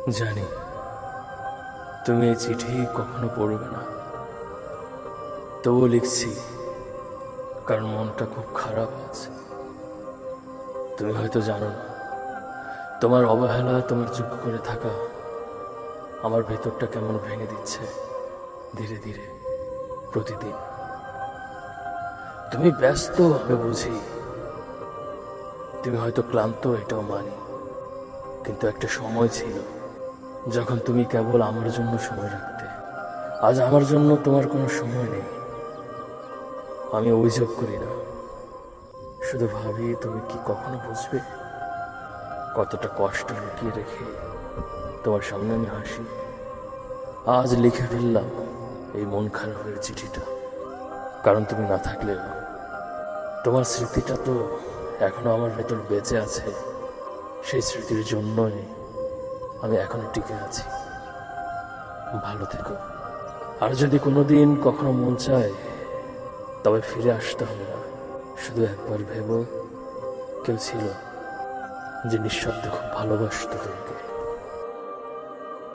জানি তুমি এই চিঠি কখনো পড়বে না, তবুও লিখছি কারণ মনটা খুব খারাপ আছে। তুমি হয়তো জানো না, তোমার অবহেলা, তোমার চুপ করে থাকা আমার ভেতরটা কেমন ভেঙে দিচ্ছে ধীরে ধীরে প্রতিদিন। তুমি ব্যস্ত, আমি বুঝি, তুমি হয়তো ক্লান্ত, এটাও মানি, কিন্তু একটা সময় ছিল যখন তুমি কেবল আমার জন্য সময় রাখতে। আজ আমার জন্য তোমার কোনো সময় নেই। আমি অভিযোগ করি না, শুধু ভাবি তুমি কি কখনো বুঝবে কতটা কষ্ট লুকিয়ে রেখে তোমার সামনে আমি হাসি। আজ লিখে ফেললাম এই মন খারাপের চিঠিটা, কারণ তুমি না থাকলেও তোমার স্মৃতিটা তো এখনো আমার ভেতর বেঁচে আছে। সেই স্মৃতির জন্যই আমি এখনো টিকে আছি। ভালো থেকো। আর যদি কোনোদিন কখনো মন চায়, তবে ফিরে আসতে হবে না। শুধু একবার ভেবো, কেউ ছিল যে নিঃশব্দে খুব ভালোবাসতো তোমাকে।